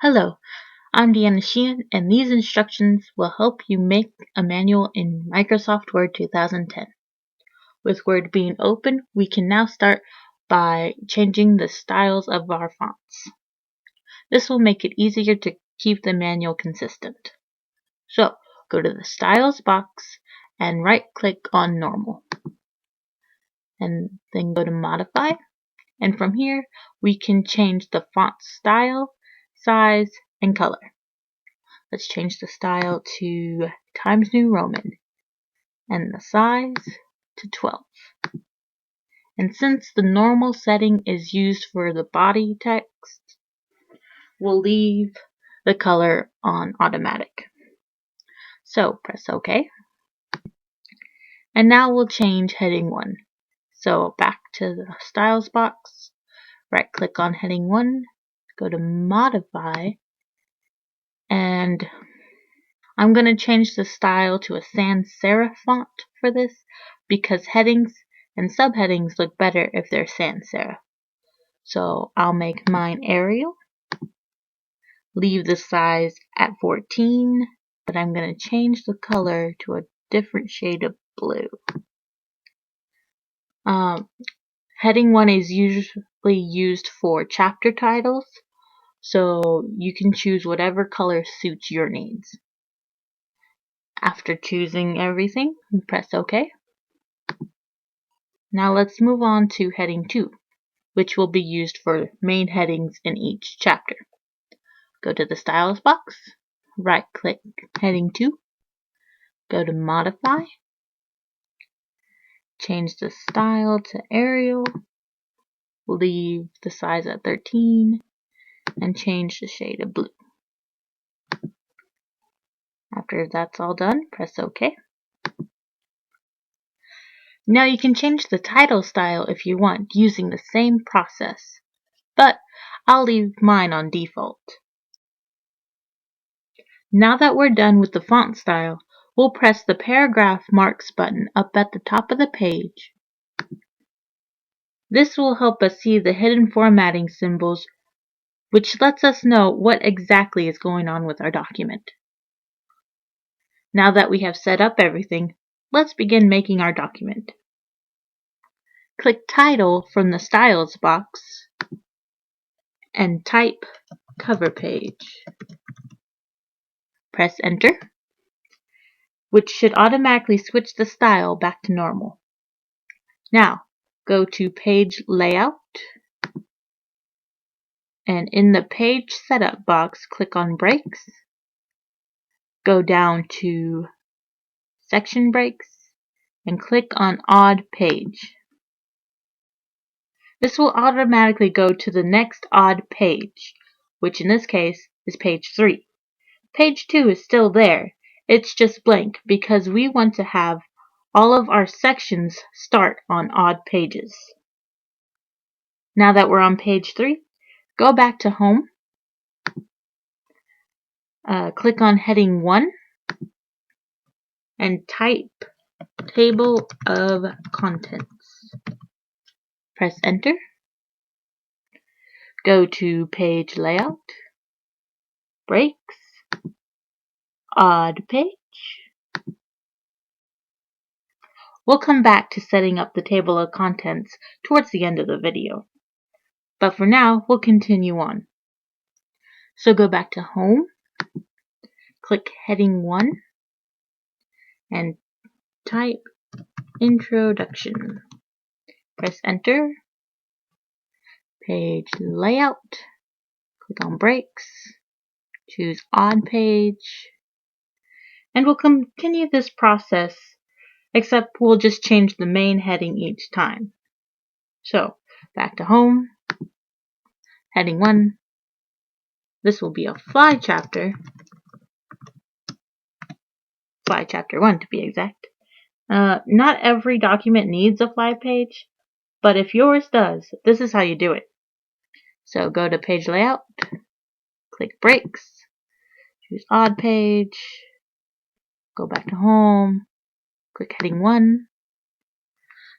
Hello, I'm Deanna Sheehan, and these instructions will help you make a manual in Microsoft Word 2010. With Word being open, we can now start by changing the styles of our fonts. This will make it easier to keep the manual consistent. So, go to the Styles box and right-click on Normal. And then go to Modify. And from here, we can change the font style, size, and color. Let's change the style to Times New Roman and the size to 12. And since the normal setting is used for the body text, we'll leave the color on automatic. So press OK. And now we'll change heading 1. So back to the Styles box, right click on heading 1, go to Modify, and I'm going to change the style to a sans serif font for this because headings and subheadings look better if they're sans serif. So I'll make mine Arial, leave the size at 14, but I'm going to change the color to a different shade of blue. Heading 1 is usually used for chapter titles, so you can choose whatever color suits your needs. After choosing everything, press OK. Now let's move on to heading 2, which will be used for main headings in each chapter. Go to the Styles box, right-click heading 2, go to Modify, change the style to Arial, leave the size at 13, and change the shade of blue. After that's all done, press OK. Now you can change the title style if you want using the same process, but I'll leave mine on default. Now that we're done with the font style, we'll press the Paragraph Marks button up at the top of the page. This will help us see the hidden formatting symbols, which lets us know what exactly is going on with our document. Now that we have set up everything, let's begin making our document. Click Title from the Styles box and type Cover Page. Press Enter, which should automatically switch the style back to normal. Now, go to Page Layout, and in the Page Setup box, click on Breaks, go down to Section Breaks, and click on Odd Page. This will automatically go to the next odd page, which in this case is page 3. Page 2 is still there, it's just blank because we want to have all of our sections start on odd pages. Now that we're on page 3, go back to Home, click on heading 1, and type Table of Contents. Press Enter. Go to Page Layout, Breaks, Odd Page. We'll come back to setting up the table of contents towards the end of the video. But for now, we'll continue on. So go back to Home, click Heading 1, and type Introduction. Press Enter. Page Layout. Click on Breaks. Choose Odd Page. And we'll continue this process, except we'll just change the main heading each time. So, back to Home. Heading 1. This will be a fly chapter. Fly chapter 1 to be exact. Not every document needs a fly page, but if yours does, this is how you do it. So go to Page Layout, click Breaks, choose Odd Page, go back to Home, click Heading 1,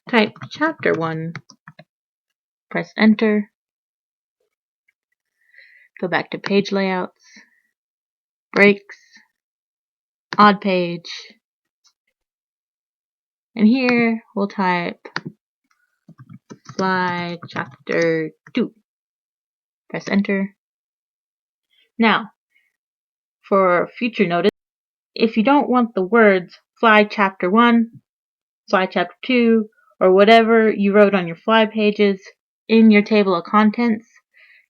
type Chapter 1, press Enter. go back to page layouts, breaks, odd page, and here we'll type slide chapter 2. Press enter. Now, for future notice, if you don't want the words slide chapter 1, slide chapter 2, or whatever you wrote on your fly pages in your table of contents,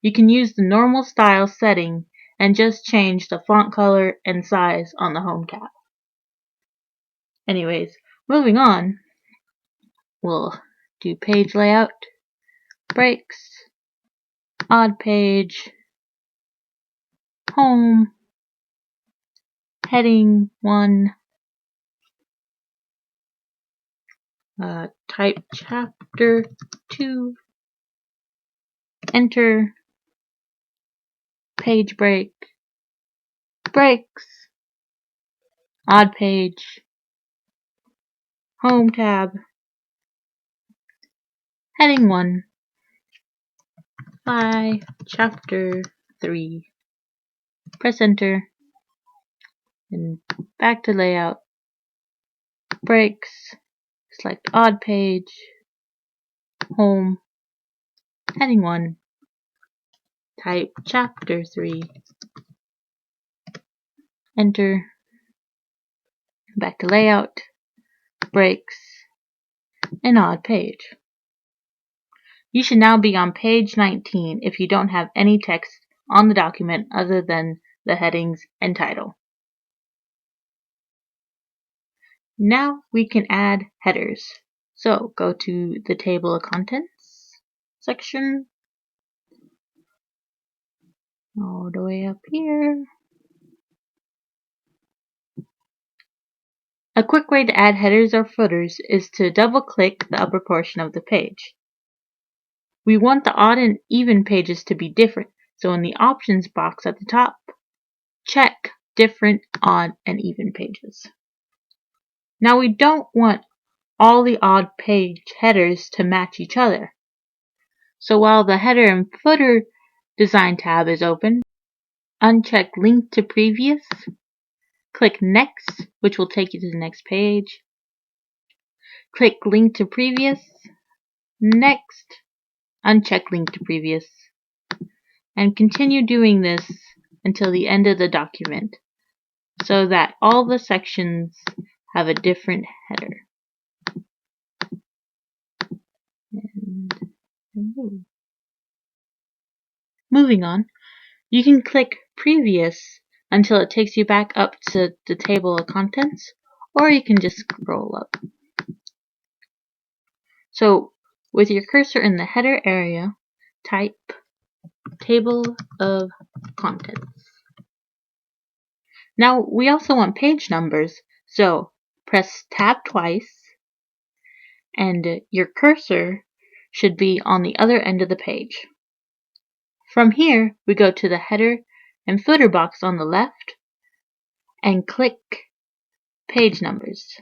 you can use the normal style setting and just change the font color and size on the home tab. Anyways, moving on, we'll do page layout, breaks, odd page, home, heading 1, type chapter 2, enter, page break, breaks, odd page, home tab, heading 1, by chapter 3, press enter, and back to layout, breaks, select odd page, home, heading 1, type chapter 3, enter, back to layout, breaks, and odd page. You should now be on page 19 if you don't have any text on the document other than the headings and title. Now we can add headers. So go to the table of contents section, all the way up here. A quick way to add headers or footers is to double-click the upper portion of the page. We want the odd and even pages to be different, so in the options box at the top, check different odd and even pages. Now we don't want all the odd page headers to match each other. So while the header and footer design tab is open, uncheck link to previous, click next, which will take you to the next page, click link to previous, next, uncheck link to previous, and continue doing this until the end of the document so that all the sections have a different header. Moving on, you can click previous until it takes you back up to the table of contents, or you can just scroll up. So with your cursor in the header area, type table of contents. Now we also want page numbers, so press tab twice and your cursor should be on the other end of the page. From here, we go to the header and footer box on the left and click page numbers.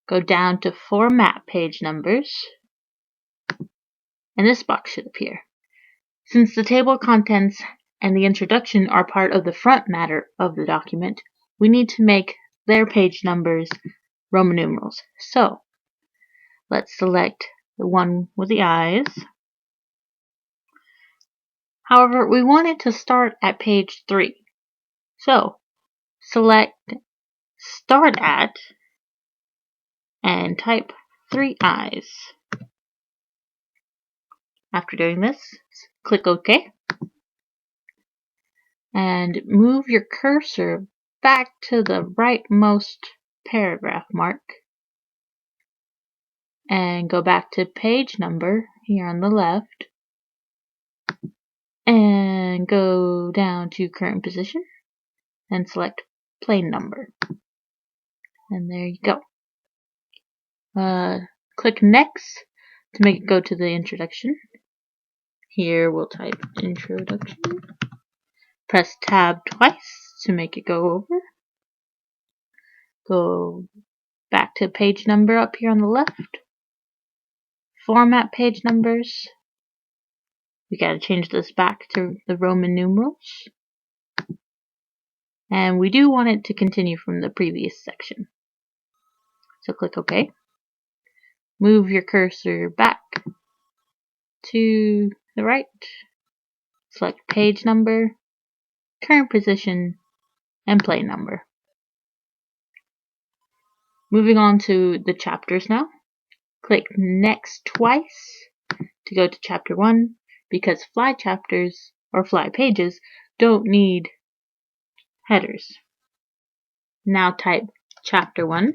Go down to format page numbers and this box should appear. Since the table of contents and the introduction are part of the front matter of the document, we need to make their page numbers Roman numerals. So let's select the one with the eyes. However, we want it to start at page 3. So select Start At and type 3 eyes. After doing this, click OK. And move your cursor back to the rightmost paragraph mark. And go back to page number here on the left. And go down to current position. And select plain number. And there you go. Click next to make it go to the introduction. Here we'll type introduction. Press tab twice to make it go over. Go back to page number up here on the left. Format page numbers. We gotta change this back to the Roman numerals. And we do want it to continue from the previous section. So click OK. Move your cursor back to the right. Select page number, current position, and play number. Moving on to the chapters now. Click Next twice to go to Chapter 1 because fly chapters or fly pages don't need headers. Now type Chapter 1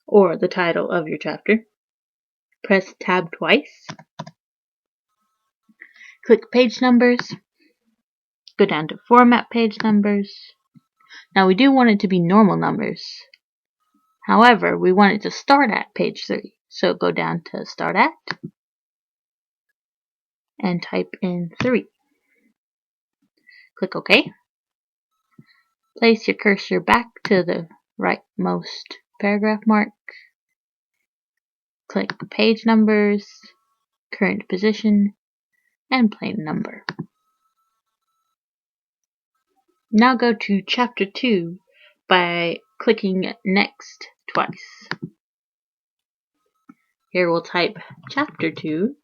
or the title of your chapter. Press Tab twice. Click Page Numbers. Go down to Format Page Numbers. Now we do want it to be normal numbers. However, we want it to start at page 3. So go down to Start At and type in 3. Click OK. Place your cursor back to the rightmost paragraph mark. Click Page Numbers, Current Position, and Plain Number. Now go to Chapter 2 by clicking Next twice. Here we'll type Chapter 2,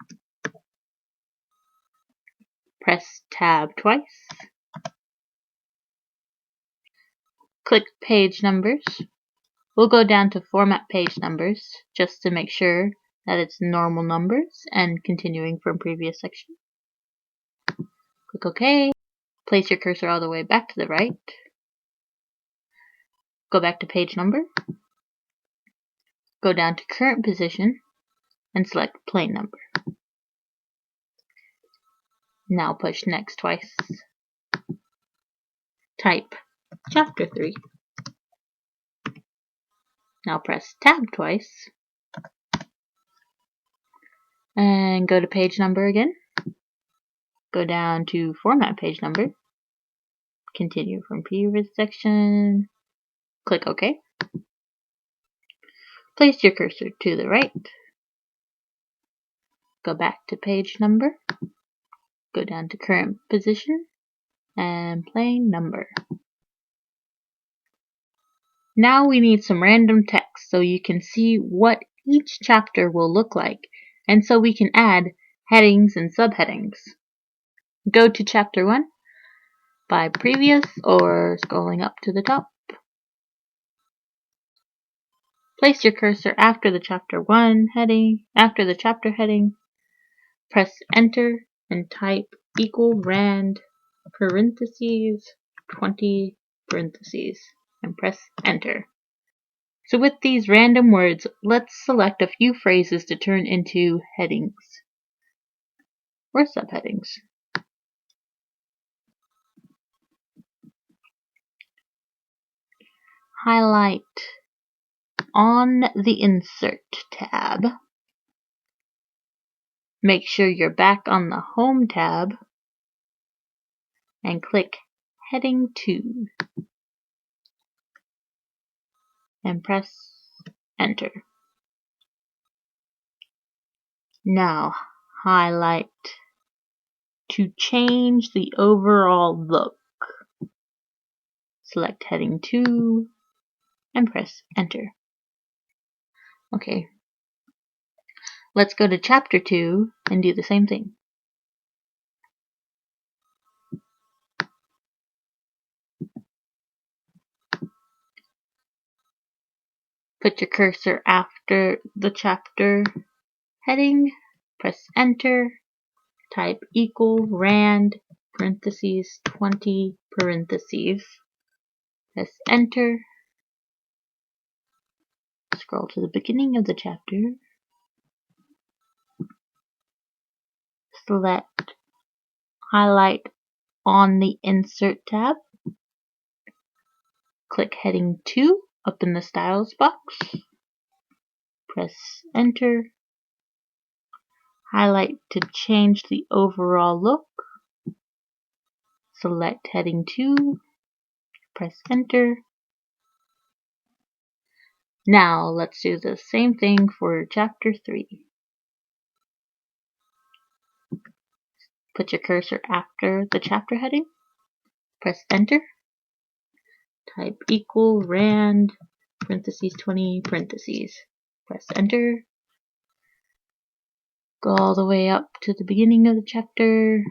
press Tab twice, click Page Numbers. We'll go down to Format Page Numbers just to make sure that it's normal numbers and continuing from previous section. Click OK. Place your cursor all the way back to the right. Go back to Page Number. Go down to Current Position and select Plain Number. Now push Next twice. Type Chapter 3. Now press Tab twice. And go to Page Number again. Go down to Format Page Number. Continue from previous section. Click OK. Place your cursor to the right. Go back to Page Number. Go down to Current Position and Plain Number. Now we need some random text so you can see what each chapter will look like, and so we can add headings and subheadings. Go to Chapter 1 by previous or scrolling up to the top. Place your cursor after the Chapter 1 heading, after the chapter heading. Press Enter and type =rand parentheses 20 parentheses and press Enter. So with these random words, let's select a few phrases to turn into headings or subheadings. Highlight on the Insert tab. Make sure you're back on the Home tab and click Heading 2 and press Enter. Now highlight to change the overall look. Select Heading 2 and press Enter. Okay, let's go to Chapter 2 and do the same thing. Put your cursor after the chapter heading, press Enter, type =rand parentheses 20 parentheses, press Enter, scroll to the beginning of the chapter, select Highlight on the Insert tab, click Heading 2 up in the Styles box, press Enter, highlight to change the overall look, select Heading 2, press Enter. Now let's do the same thing for Chapter 3. Put your cursor after the chapter heading. Press enter. Type equal rand parentheses 20 parentheses. Press enter. Go all the way up to the beginning of the chapter.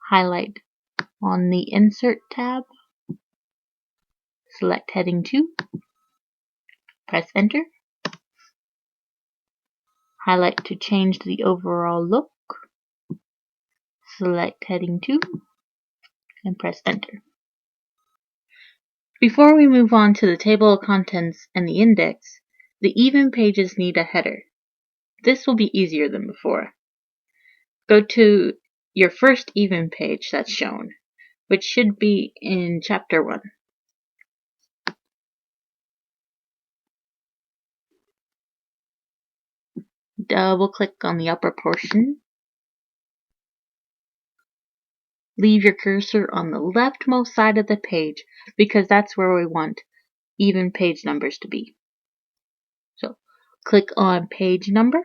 Highlight on the Insert tab. Select heading 2. Press enter. Highlight to change the overall look. Select heading 2 and press enter. Before we move on to the table of contents and the index, the even pages need a header. This will be easier than before. Go to your first even page that's shown, which should be in chapter 1. Double click on the upper portion. Leave your cursor on the leftmost side of the page because that's where we want even page numbers to be. So click on page number.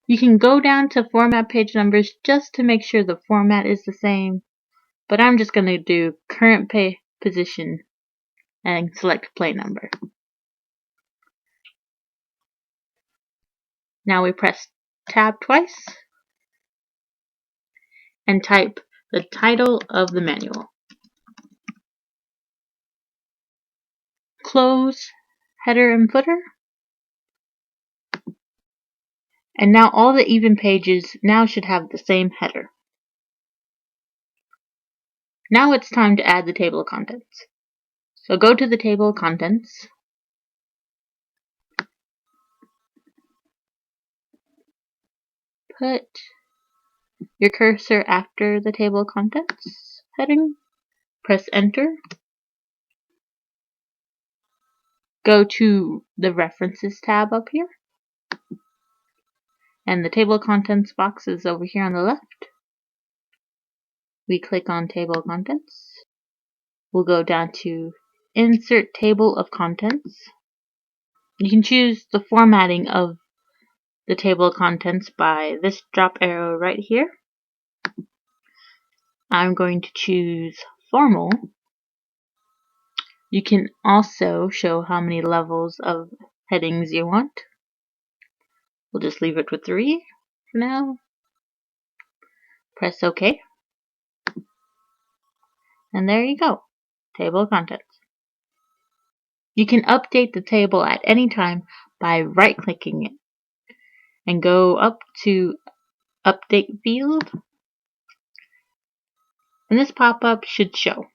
You can go down to format page numbers just to make sure the format is the same, but I'm just going to do current position and select play number. Now we press tab twice and type the title of the manual. Close header and footer. And now all the even pages now should have the same header. Now it's time to add the table of contents. So go to the table of contents. Put your cursor after the table of contents heading. Press enter. Go to the references tab up here. And the table of contents box is over here on the left. We click on table of contents. We'll go down to insert table of contents. You can choose the formatting of the table of contents by this drop arrow right here. I'm going to choose formal. You can also show how many levels of headings you want. We'll just leave it with 3 for now. Press OK. And there you go. Table of contents. You can update the table at any time by right-clicking it and go up to Update Field. And this pop-up should show.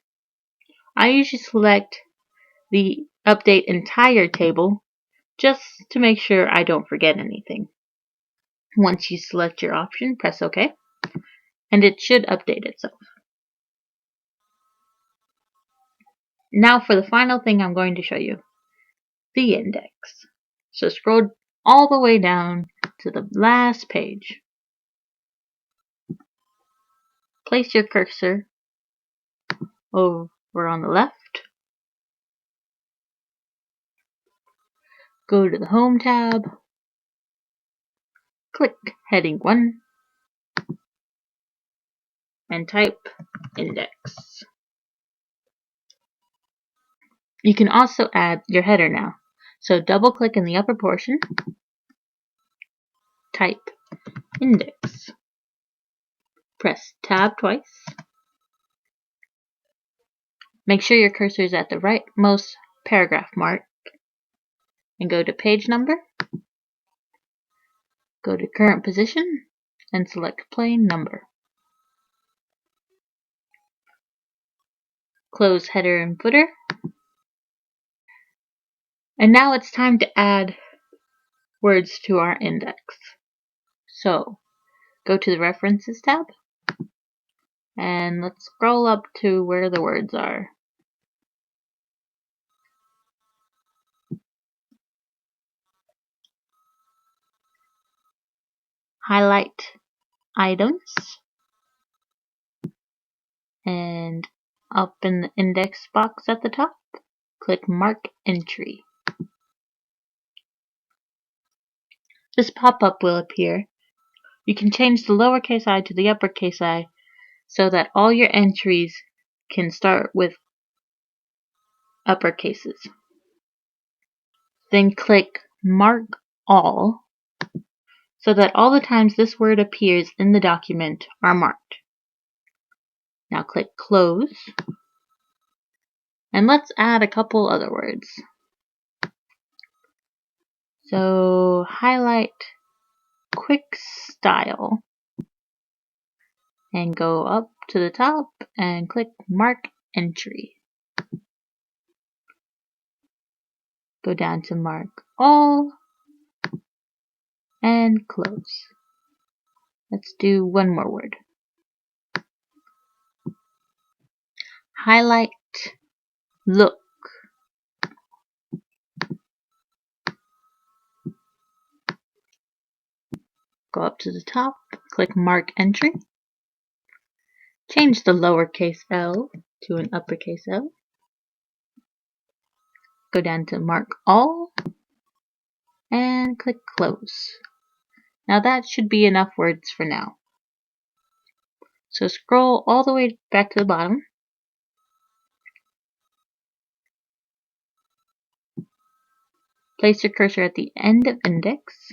I usually select the Update Entire Table just to make sure I don't forget anything. Once you select your option, press OK, and it should update itself. Now for the final thing I'm going to show you, the index. So scroll all the way down to the last page. Place your cursor over on the left. Go to the Home tab. Click heading 1 and type index. You can also add your header now. So double click in the upper portion. Type index. Press tab twice. Make sure your cursor is at the rightmost paragraph mark. And go to page number. Go to current position and select plain number. Close header and footer. And now it's time to add words to our index. So go to the References tab and let's scroll up to where the words are. Highlight items and up in the index box at the top, click Mark Entry. This pop-up will appear. You can change the lowercase I to the uppercase I so that all your entries can start with uppercases. Then click Mark All so that all the times this word appears in the document are marked. Now click Close, and let's add a couple other words. So highlight Quick Style and go up to the top and click Mark Entry. Go down to Mark All and close. Let's do one more word. Highlight Look. Go up to the top, click Mark Entry. Change the lowercase l to an uppercase L. Go down to Mark All and click Close. Now that should be enough words for now. So scroll all the way back to the bottom. Place your cursor at the end of index.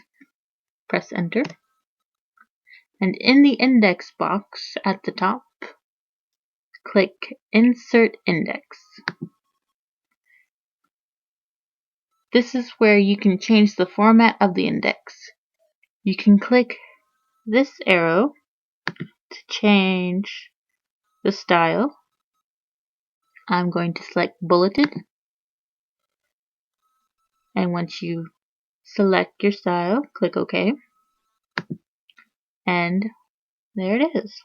Press Enter. And in the index box at the top, click Insert Index. This is where you can change the format of the index. You can click this arrow to change the style. I'm going to select Bulleted. And once you select your style, click OK. And there it is.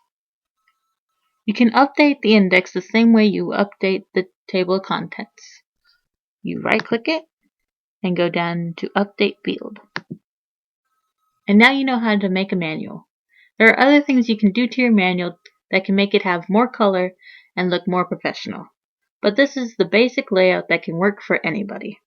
You can update the index the same way you update the table of contents. You right-click it and go down to Update Field. And now you know how to make a manual. There are other things you can do to your manual that can make it have more color and look more professional. But this is the basic layout that can work for anybody.